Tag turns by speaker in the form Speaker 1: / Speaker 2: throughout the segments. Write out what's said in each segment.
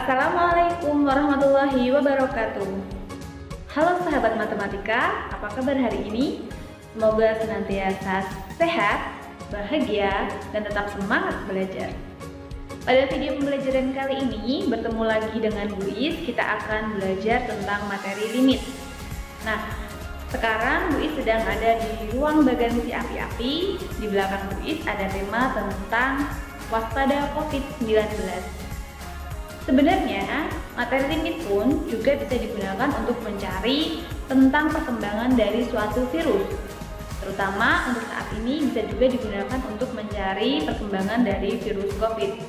Speaker 1: Assalamualaikum warahmatullahi wabarakatuh. Halo sahabat matematika, apa kabar hari ini? Semoga senantiasa sehat, bahagia, dan tetap semangat belajar. Pada video pembelajaran kali ini, bertemu lagi dengan Bu Is, kita akan belajar tentang materi limit. Nah, sekarang Bu Is sedang ada di ruang bagan si api-api. Di belakang Bu Is ada tema tentang waspada COVID-19. Sebenarnya, materi limit pun juga bisa digunakan untuk mencari tentang perkembangan dari suatu virus. Terutama untuk saat ini bisa juga digunakan untuk mencari perkembangan dari virus COVID.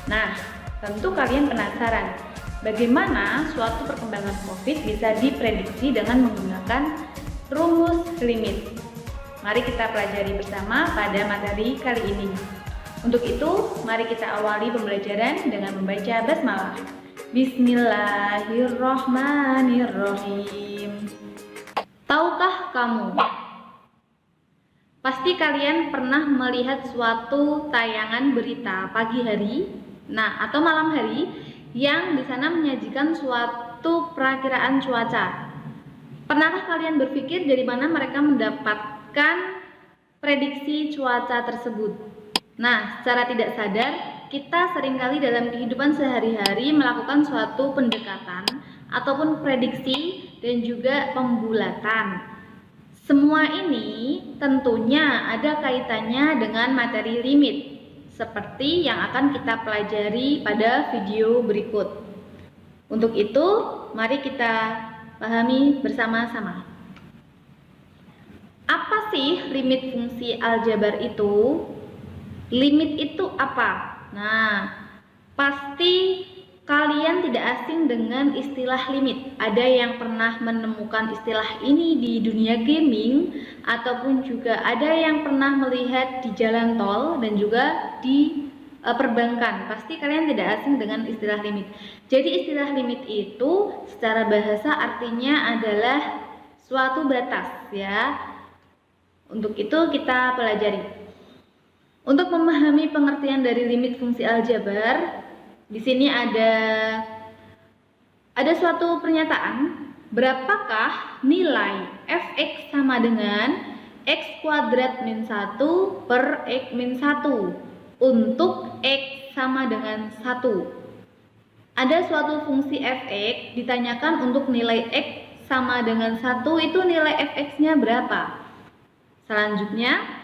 Speaker 1: Nah, tentu kalian penasaran, bagaimana suatu perkembangan COVID bisa diprediksi dengan menggunakan rumus limit. Mari kita pelajari bersama pada materi kali ini. Untuk itu, mari kita awali pembelajaran dengan membaca basmalah. Bismillahirrohmanirrohim. Tahukah kamu? Pasti kalian pernah melihat suatu tayangan berita pagi hari, atau malam hari, yang di sana menyajikan suatu perakiraan cuaca. Pernahkah kalian berpikir dari mana mereka mendapatkan prediksi cuaca tersebut? Nah, secara tidak sadar, kita seringkali dalam kehidupan sehari-hari melakukan suatu pendekatan ataupun prediksi dan juga pembulatan. Semua ini tentunya ada kaitannya dengan materi limit, seperti yang akan kita pelajari pada video berikut. Untuk itu, mari kita pahami bersama-sama. Apa sih limit fungsi aljabar itu? Limit itu apa? Nah, pasti kalian tidak asing dengan istilah limit. Ada yang pernah menemukan istilah ini di dunia gaming, ataupun juga ada yang pernah melihat di jalan tol dan juga di perbankan. Pasti kalian tidak asing dengan istilah limit. Jadi istilah limit itu secara bahasa artinya adalah suatu batas, ya. Untuk itu kita pelajari. Untuk memahami pengertian dari limit fungsi aljabar, di sini ada suatu pernyataan, berapakah nilai fx sama dengan x kuadrat min 1 per x min 1 untuk x sama dengan 1. Ada suatu fungsi fx, ditanyakan untuk nilai x sama dengan 1, itu nilai fx-nya berapa? Selanjutnya,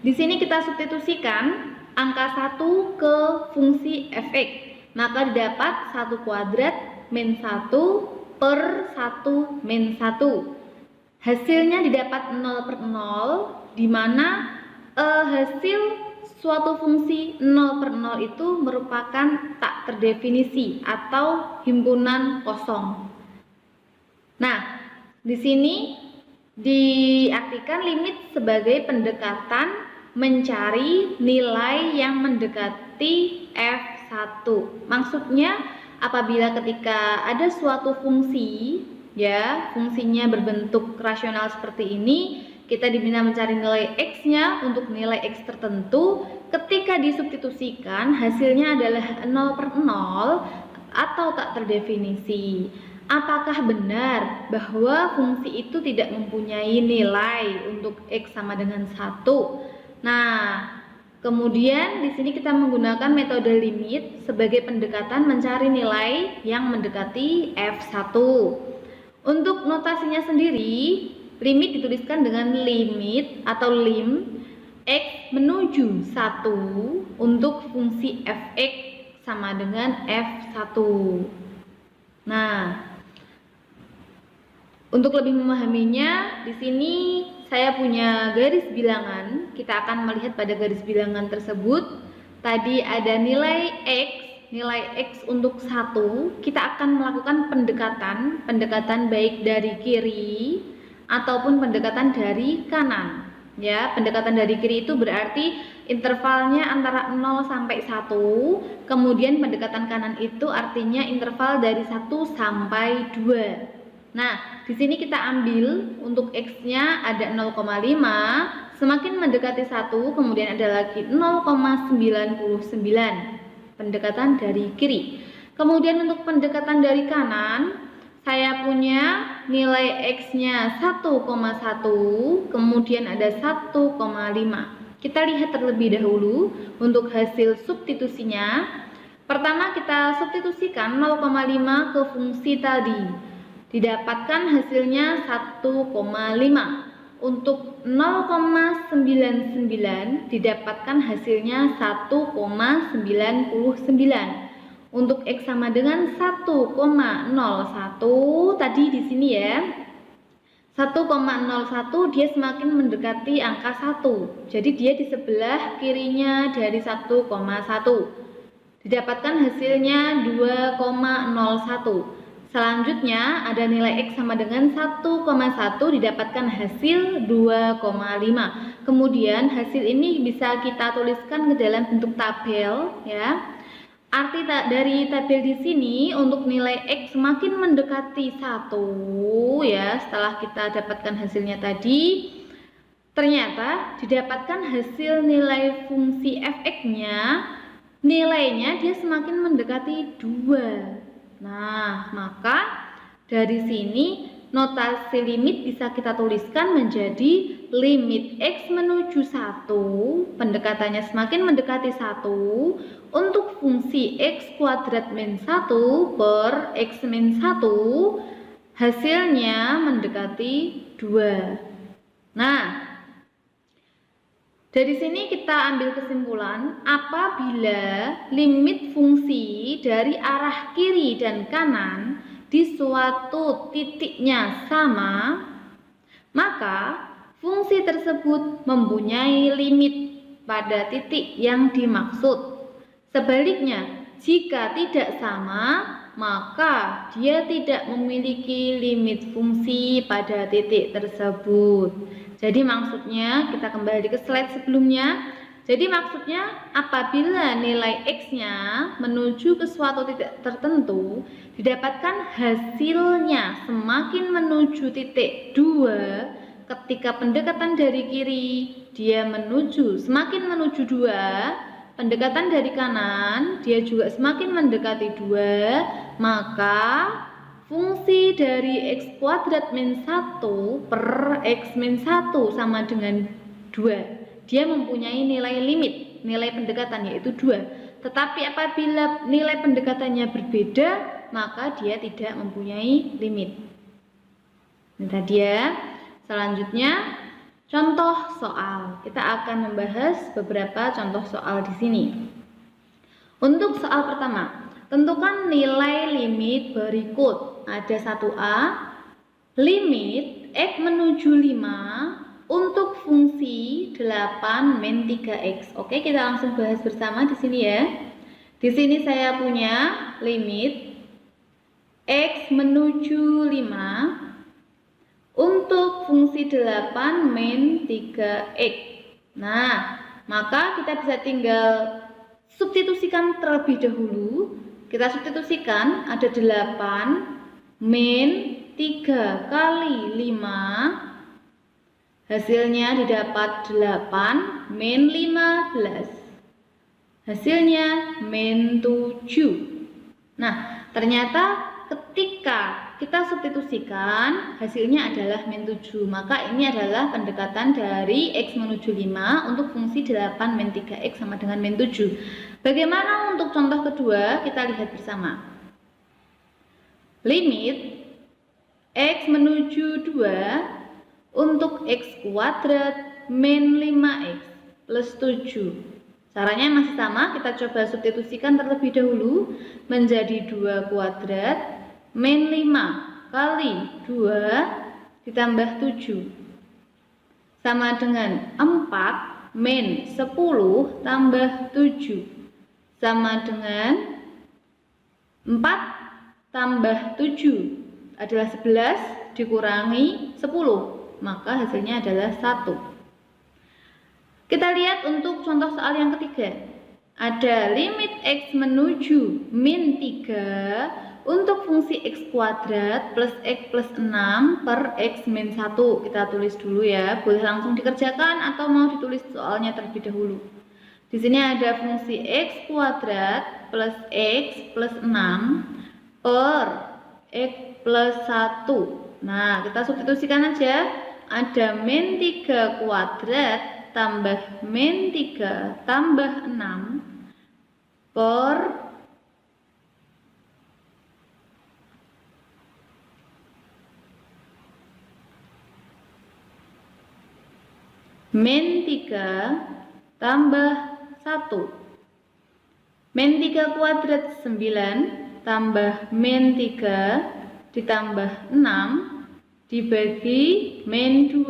Speaker 1: di sini kita substitusikan angka 1 ke fungsi fx, maka didapat 1 kuadrat min 1 per 1 min 1. Hasilnya didapat 0 per 0, di mana hasil suatu fungsi 0 per 0 itu merupakan tak terdefinisi atau himpunan kosong. Nah, di sini diartikan limit sebagai pendekatan mencari nilai yang mendekati f1. Maksudnya apabila ketika ada suatu fungsi, ya, fungsinya berbentuk rasional seperti ini, kita diminta mencari nilai x-nya untuk nilai x tertentu. Ketika disubstitusikan, hasilnya adalah 0 per 0 atau tak terdefinisi. Apakah benar bahwa fungsi itu tidak mempunyai nilai untuk x sama dengan 1? Nah, kemudian di sini kita menggunakan metode limit sebagai pendekatan mencari nilai yang mendekati f1. Untuk notasinya sendiri, limit dituliskan dengan limit atau lim x menuju 1 untuk fungsi fx sama dengan f1. Nah, untuk lebih memahaminya, di sini saya punya garis bilangan. Kita akan melihat pada garis bilangan tersebut. Tadi ada nilai x untuk 1. Kita akan melakukan pendekatan baik dari kiri ataupun pendekatan dari kanan. Ya, pendekatan dari kiri itu berarti intervalnya antara 0 sampai 1. Kemudian pendekatan kanan itu artinya interval dari 1 sampai 2. Nah, di sini kita ambil untuk x-nya ada 0,5, semakin mendekati 1, kemudian ada lagi 0,99. Pendekatan dari kiri. Kemudian untuk pendekatan dari kanan, saya punya nilai X-nya 1,1, kemudian ada 1,5. Kita lihat terlebih dahulu untuk hasil substitusinya. Pertama kita substitusikan 0,5 ke fungsi tadi. Didapatkan hasilnya 1,5. Untuk 0,99 didapatkan hasilnya 1,99. Untuk X sama dengan 1,01 tadi di sini ya. 1,01 dia semakin mendekati angka 1. Jadi dia di sebelah kirinya dari 1,1. Didapatkan hasilnya 2,01. Selanjutnya ada nilai X sama dengan 1,1 didapatkan hasil 2,5. Kemudian hasil ini bisa kita tuliskan ke dalam bentuk tabel ya. Arti dari tabel di sini untuk nilai X semakin mendekati 1 ya, setelah kita dapatkan hasilnya tadi, ternyata didapatkan hasil nilai fungsi fx-nya, nilainya dia semakin mendekati 2. Nah, maka dari sini notasi limit bisa kita tuliskan menjadi limit X menuju 1, pendekatannya semakin mendekati 1, untuk fungsi X kuadrat min 1 per X min 1, hasilnya mendekati 2. Nah, dari sini kita ambil kesimpulan apabila limit fungsi dari arah kiri dan kanan di suatu titiknya sama, maka fungsi tersebut mempunyai limit pada titik yang dimaksud. Sebaliknya, jika tidak sama, maka dia tidak memiliki limit fungsi pada titik tersebut. Jadi maksudnya, kita kembali ke slide sebelumnya. Jadi maksudnya apabila nilai X-nya menuju ke suatu titik tertentu, didapatkan hasilnya semakin menuju titik 2, ketika pendekatan dari kiri dia semakin menuju 2, pendekatan dari kanan dia juga semakin mendekati 2, maka fungsi dari X kuadrat min 1 per X min 1 sama dengan 2. Dia mempunyai nilai limit, nilai pendekatan yaitu 2. Tetapi apabila nilai pendekatannya berbeda, maka dia tidak mempunyai limit. Ini tadi ya. Selanjutnya contoh soal. Kita akan membahas beberapa contoh soal di sini. Untuk soal pertama, tentukan nilai limit berikut. Ada 1A, limit X menuju 5 untuk fungsi 8 min 3x. Oke, kita langsung bahas bersama di sini ya. Di sini saya punya limit X menuju 5 untuk fungsi 8 min 3x. Nah, maka kita bisa tinggal substitusikan terlebih dahulu. Kita substitusikan ada 8 min 3 kali 5. Hasilnya didapat 8 min 15. Hasilnya min 7. Nah, ternyata ketika kita substitusikan hasilnya adalah min 7. Maka ini adalah pendekatan dari X menuju 5 untuk fungsi 8 min 3x sama dengan min 7. Bagaimana untuk contoh kedua? Kita lihat bersama. Limit X menuju 2 untuk X kuadrat min 5x plus 7. Caranya masih sama, kita coba substitusikan terlebih dahulu menjadi 2 kuadrat min 5 kali 2 ditambah 7 sama dengan 4 min 10 tambah 7 sama dengan 4 tambah 7 adalah 11 dikurangi 10. Maka hasilnya adalah 1. Kita lihat untuk contoh soal yang ketiga. Ada limit X menuju min 3 untuk fungsi X kuadrat plus X plus 6 per X min 1. Kita tulis dulu ya, boleh langsung dikerjakan atau mau ditulis soalnya terlebih dahulu. Di sini ada fungsi X kuadrat plus X plus 6 per X plus 1. Nah, kita substitusikan aja. Ada min 3 kuadrat tambah min 3 tambah 6 per min 3 tambah 1. Min 3 kuadrat 9 tambah min 3 ditambah 6 dibagi min 2.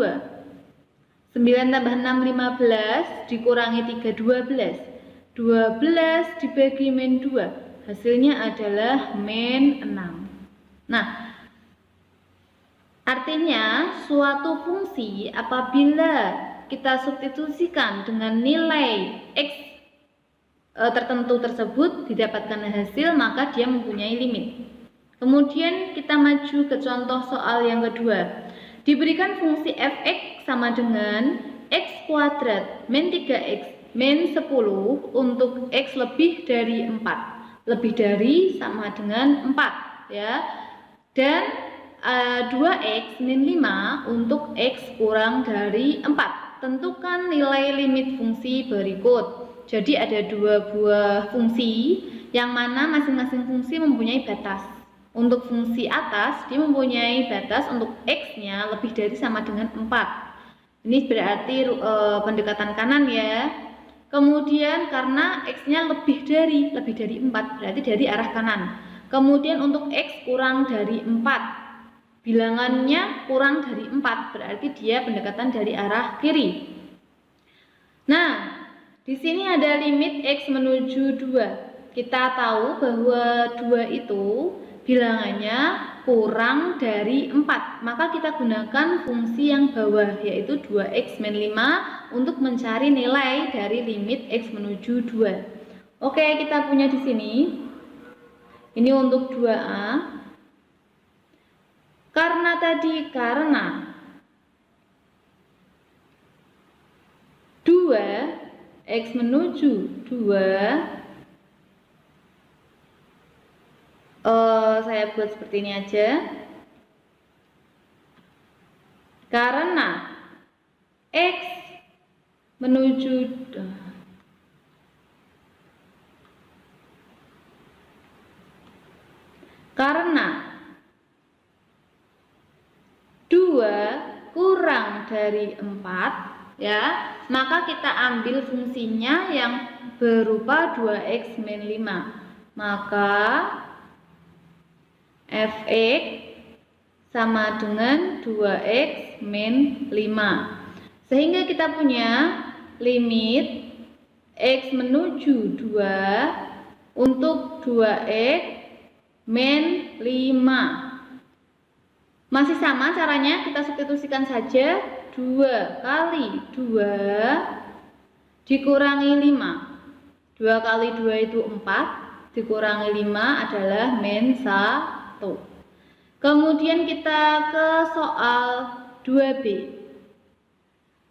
Speaker 1: 9 tambah 6 15 dikurangi 3 12. 12 dibagi min 2. Hasilnya adalah min 6. Nah, artinya suatu fungsi apabila kita substitusikan dengan nilai X tertentu tersebut didapatkan hasil, maka dia mempunyai limit. Kemudian kita maju ke contoh soal yang kedua. Diberikan fungsi f(x) sama dengan x kuadrat min 3x min 10 untuk x lebih dari 4. Lebih dari sama dengan 4 ya. Dan 2x min 5 untuk x kurang dari 4. Tentukan nilai limit fungsi berikut. Jadi ada dua buah fungsi yang mana masing-masing fungsi mempunyai batas. Untuk fungsi atas dia mempunyai batas untuk x-nya lebih dari sama dengan 4. Ini berarti pendekatan kanan ya. Kemudian karena x-nya lebih dari 4 berarti dari arah kanan. Kemudian untuk x kurang dari 4, bilangannya kurang dari 4 berarti dia pendekatan dari arah kiri. Nah, di sini ada limit x menuju 2. Kita tahu bahwa 2 itu bilangannya kurang dari 4, maka kita gunakan fungsi yang bawah yaitu 2x min 5 untuk mencari nilai dari limit x menuju 2. Oke, kita punya di sini. Ini untuk 2A. Karena 2x menuju 2, saya buat seperti ini aja. Karena x menuju karena 2 kurang dari 4 ya, maka kita ambil fungsinya yang berupa 2x min 5. Maka f(x) sama dengan 2x min 5. Sehingga kita punya limit x menuju 2 untuk 2x min 5. Masih sama caranya, kita substitusikan saja. 2 kali 2 dikurangi 5. 2 kali 2 itu 4, dikurangi 5 adalah min 1. Kemudian kita ke soal 2B.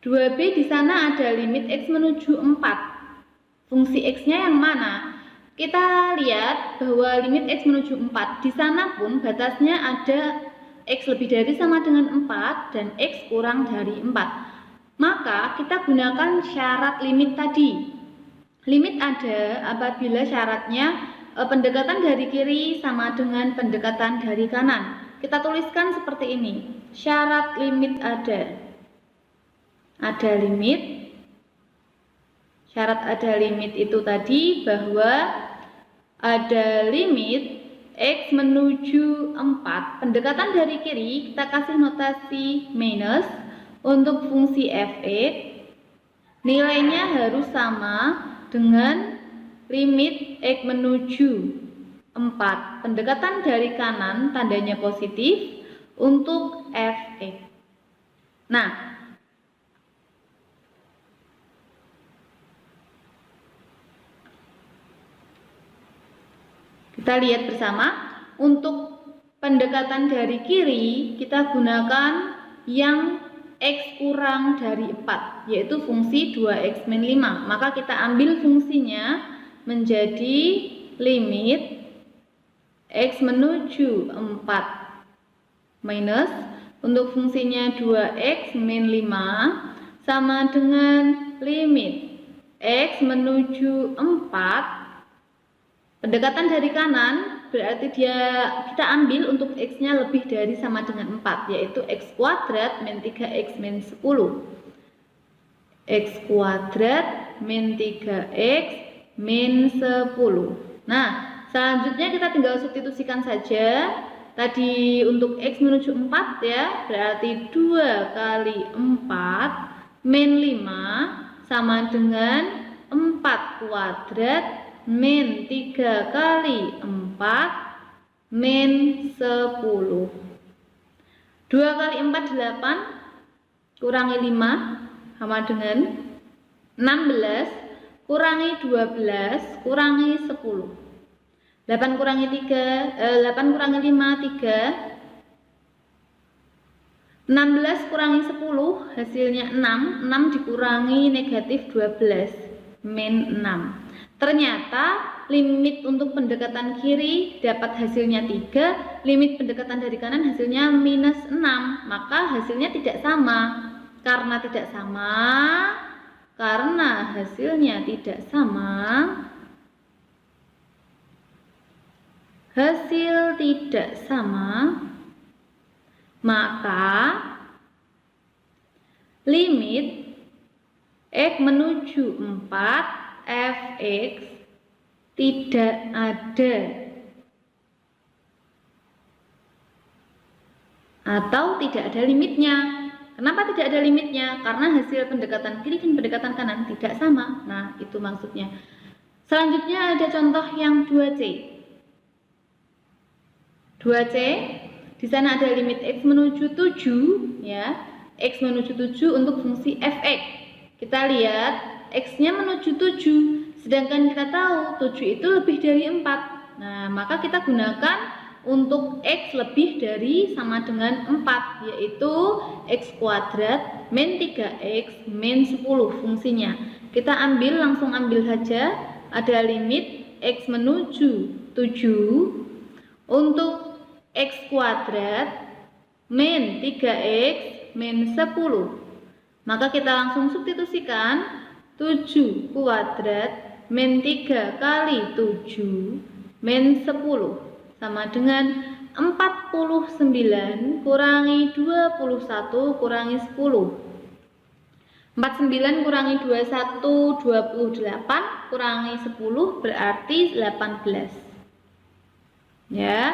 Speaker 1: 2B di sana ada limit x menuju 4. Fungsi x-nya yang mana? Kita lihat bahwa limit x menuju 4 di sana pun batasnya ada x lebih dari sama dengan 4 dan x kurang dari 4. Maka kita gunakan syarat limit tadi. Limit ada apabila syaratnya pendekatan dari kiri sama dengan pendekatan dari kanan. Kita tuliskan seperti ini. Syarat limit ada. Ada limit. Syarat ada limit itu tadi bahwa ada limit x menuju 4. Pendekatan dari kiri kita kasih notasi minus untuk fungsi f(x). Nilainya harus sama dengan limit x menuju 4. Pendekatan dari kanan tandanya positif untuk f(x). Nah, kita lihat bersama, untuk pendekatan dari kiri kita gunakan yang x kurang dari 4, yaitu fungsi 2x min 5. Maka kita ambil fungsinya menjadi limit X menuju 4 minus untuk fungsinya 2X min 5 sama dengan limit X menuju 4. Pendekatan dari kanan berarti kita ambil untuk X-nya lebih dari sama dengan 4, yaitu X kuadrat min 3X min 10. X kuadrat min 3X min 10. Nah, selanjutnya kita tinggal substitusikan saja. Tadi untuk X menuju 4 ya, berarti 2 kali 4 min 5 sama dengan 4 kuadrat min 3 kali 4 min 10. 2 kali 4 8 kurangi 5 sama dengan 16 kurangi 12 kurangi 10. 8 kurangi 5 3. 16 kurangi 10 hasilnya 6. 6 dikurangi negatif 12 min 6. Ternyata limit untuk pendekatan kiri dapat hasilnya 3, limit pendekatan dari kanan hasilnya minus 6. Maka hasilnya tidak sama. Karena hasilnya tidak sama, maka limit X menuju 4 fx tidak ada atau tidak ada limitnya. Kenapa tidak ada limitnya? Karena hasil pendekatan kiri dan pendekatan kanan tidak sama. Nah, itu maksudnya. Selanjutnya ada contoh yang 2C. 2C, di sana ada limit X menuju 7 ya. X menuju 7 untuk fungsi fx. Kita lihat X-nya menuju 7, sedangkan kita tahu 7 itu lebih dari 4. Nah, maka kita gunakan untuk X lebih dari sama dengan 4, yaitu X kuadrat min 3X min 10 fungsinya. Kita langsung ambil saja, ada limit X menuju 7 untuk X kuadrat min 3X min 10. Maka kita langsung substitusikan 7 kuadrat min 3 kali 7 min 10 sama dengan 49 kurangi 21 kurangi 10. 49 kurangi 21 28 kurangi 10 berarti 18 ya.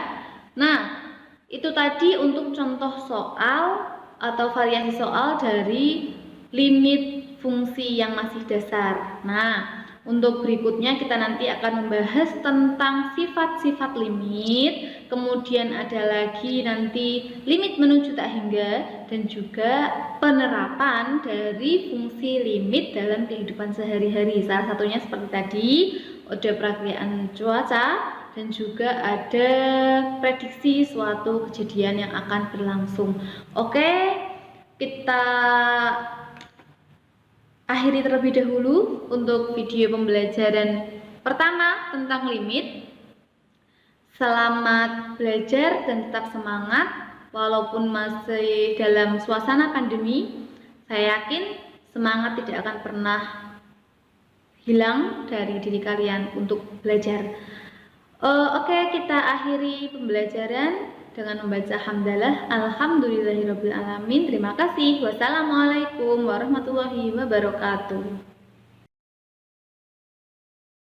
Speaker 1: Nah, itu tadi untuk contoh soal atau variasi soal dari limit fungsi yang masih dasar. Nah, untuk berikutnya kita nanti akan membahas tentang sifat-sifat limit, kemudian ada lagi nanti limit menuju tak hingga, dan juga penerapan dari fungsi limit dalam kehidupan sehari-hari. Salah satunya seperti tadi, ada perakiraan cuaca, dan juga ada prediksi suatu kejadian yang akan berlangsung. Oke, kita akhiri terlebih dahulu untuk video pembelajaran pertama tentang limit. Selamat belajar dan tetap semangat walaupun masih dalam suasana pandemi. Saya yakin semangat tidak akan pernah hilang dari diri kalian untuk belajar. Oke, kita akhiri pembelajaran dengan membaca hamdalah alhamdulillahirabbil alamin. Terima kasih. Wassalamualaikum warahmatullahi wabarakatuh.